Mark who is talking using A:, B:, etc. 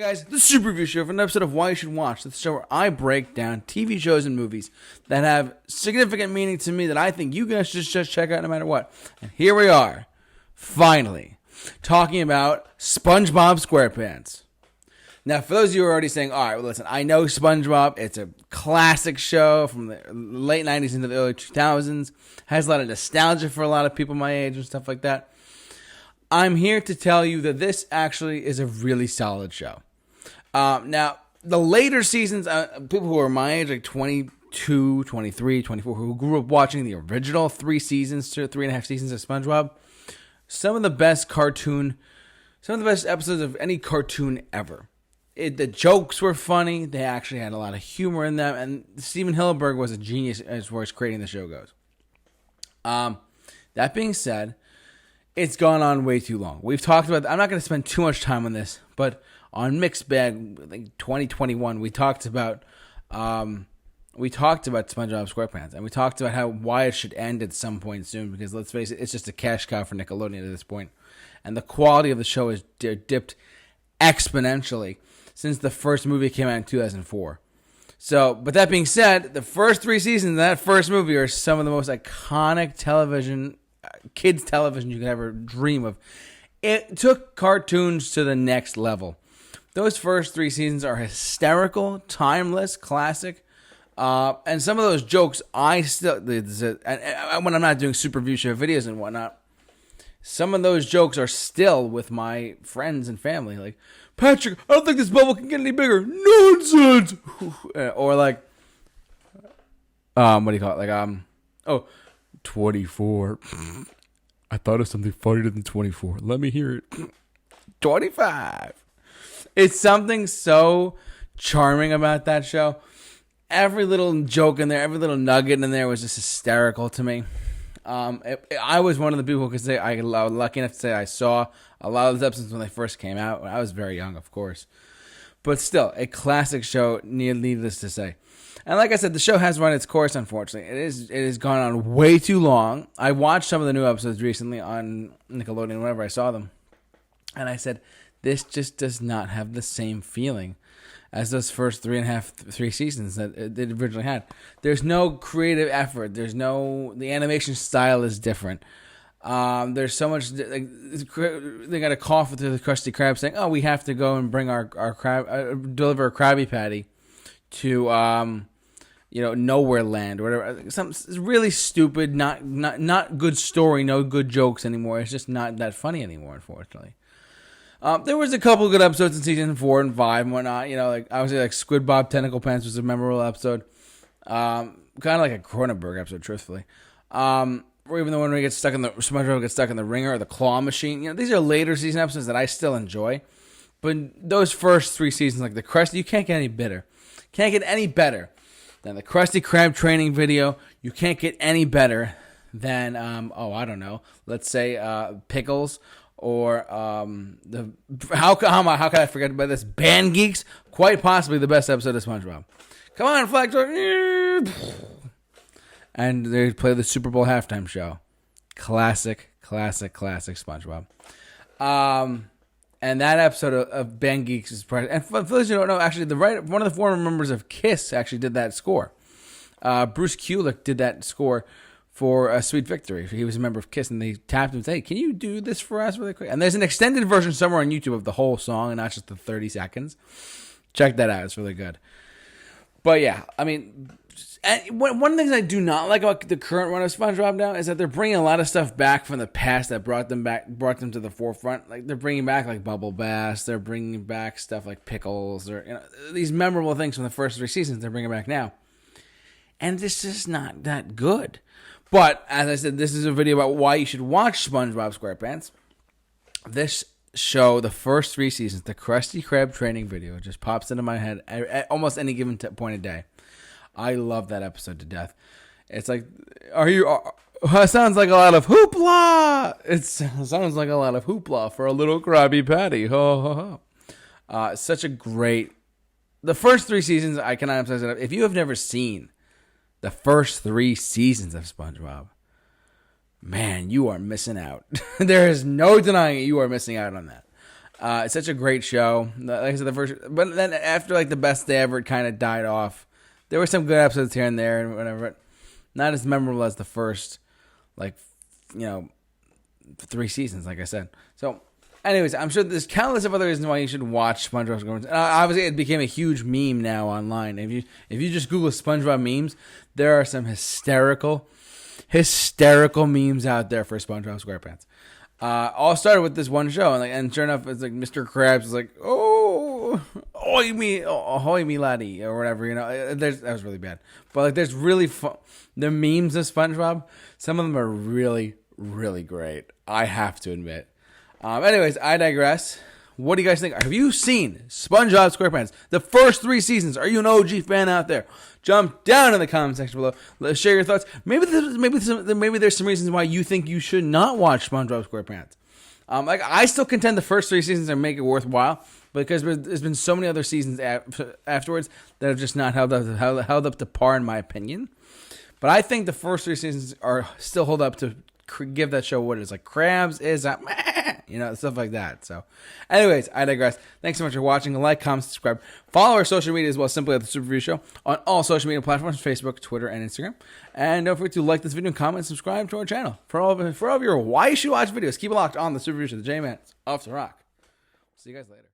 A: Hey guys, the Super Review Show for an episode of Why You Should Watch. This show where I break down TV shows and movies that have significant meaning to me that I think you guys should just check out no matter what. And here we are, finally, talking about Spongebob Squarepants. Now, for those of you who are already saying, all right, well, listen, I know SpongeBob. It's a classic show from the late 90s into the early 2000s. Has a lot of nostalgia for a lot of people my age and stuff like that. I'm here to tell you that this actually is a really solid show. Now, the later seasons, people who are my age, like 22, 23, 24, who grew up watching the original 3 seasons to 3.5 seasons of SpongeBob, some of the best episodes of any cartoon ever. The jokes were funny. They actually had a lot of humor in them, and Steven Hillenburg was a genius as far as creating the show goes. That being said, it's gone on way too long. We've talked about. I'm not going to spend too much time on this, but on Mixed Bag, like 2021, we talked about SpongeBob SquarePants, and we talked about why it should end at some point soon. Because let's face it, it's just a cash cow for Nickelodeon at this point, and the quality of the show has dipped exponentially since the first movie came out in 2004. So, but that being said, the first 3 seasons of that first movie are some of the most iconic kids television you could ever dream of. It took cartoons to the next level. Those first 3 seasons are hysterical, timeless, classic, and some of those jokes I still, when I'm not doing Super Review Show videos and whatnot, some of those jokes are still with my friends and family. Like, Patrick, I don't think this bubble can get any bigger. Nonsense. Or like, what do you call it? 24. I thought of something funnier than 24. Let me hear it. 25. It's something so charming about that show. Every little joke in there, every little nugget in there was just hysterical to me. I was one of the people who could say I was lucky enough to say I saw a lot of those episodes when they first came out. I was very young, of course. But still, a classic show, needless to say. And like I said, the show has run its course, unfortunately. It has gone on way too long. I watched some of the new episodes recently on Nickelodeon whenever I saw them. And I said, this just does not have the same feeling as those first 3 seasons that it originally had. There's no creative effort. The animation style is different. There's so much, they got a call for the Krusty Krab saying, oh, we have to go and bring our crab, deliver a Krabby Patty to, Nowhere Land or whatever. Some really stupid, not good story, no good jokes anymore. It's just not that funny anymore, unfortunately. There was a couple of good episodes in season 4 and 5 and whatnot. Obviously, like Squid Bob Tentacle Pants was a memorable episode. Kind of like a Cronenberg episode, truthfully. Or even the one where SpongeBob gets stuck in the ringer or the claw machine. These are later season episodes that I still enjoy. But those first 3 seasons, like the Krusty, you can't get any better. Can't get any better than the Krusty Krab training video. You can't get any better than, I don't know, let's say Pickles. Or how can I forget about this? Band Geeks, quite possibly the best episode of SpongeBob. Come on, Flagtor. And they play the Super Bowl halftime show. Classic SpongeBob. And that episode of Band Geeks is probably, and for those who don't know, actually one of the former members of Kiss actually did that score. Bruce Kulick did that score for a Sweet Victory. He was a member of Kiss, and they tapped him and said, hey, can you do this for us really quick? And there's an extended version somewhere on YouTube of the whole song, and not just the 30 seconds. Check that out. It's really good. But yeah, I mean, one of the things I do not like about the current run of SpongeBob now is that they're bringing a lot of stuff back from the past that brought them to the forefront. Like, they're bringing back, like, Bubble Bass. They're bringing back stuff like Pickles, or these memorable things from the first 3 seasons they're bringing back now. And it's just not that good. But, as I said, this is a video about why you should watch SpongeBob SquarePants. This show, the first 3 seasons, the Krusty Krab training video, just pops into my head at almost any given point of day. I love that episode to death. It's like, sounds like a lot of hoopla! It sounds like a lot of hoopla for a little Krabby Patty. Ho, ho, ho. Such a great... The first 3 seasons, I cannot emphasize enough. If you have never seen the first 3 seasons of SpongeBob, man, you are missing out. There is no denying it. You are missing out on that. It's such a great show. Like I said, the first, but then after like the best day ever, it kind of died off. There were some good episodes here and there and whatever, but not as memorable as the first, like, 3 seasons, like I said. So, anyways, I'm sure there's countless of other reasons why you should watch SpongeBob SquarePants. Obviously, it became a huge meme now online. If you just Google SpongeBob memes, there are some hysterical memes out there for SpongeBob SquarePants. All started with this one show, and sure enough, it's like Mr. Krabs is like, oh, ahoy me laddie, or whatever, that was really bad. But like, there's really fun, the memes of SpongeBob, some of them are really, really great, I have to admit. Anyways, I digress. What do you guys think? Have you seen SpongeBob SquarePants? The first 3 seasons. Are you an OG fan out there? Jump down in the comment section below. Let's share your thoughts. Maybe there's some reasons why you think you should not watch SpongeBob SquarePants. I still contend the first 3 seasons make it worthwhile, because there's been so many other seasons afterwards that have just not held up to par, in my opinion. But I think the first 3 seasons are still hold up to give that show what it is. Like, Krabs is a stuff like that. So, anyways, I digress. Thanks so much for watching. Like, comment, subscribe. Follow our social media as well, simply at The Super Review Show, on all social media platforms, Facebook, Twitter, and Instagram. And don't forget to like this video and comment and subscribe to our channel. For all of your why you should watch videos, keep it locked on The Super Review Show. The J-Man, off to rock. See you guys later.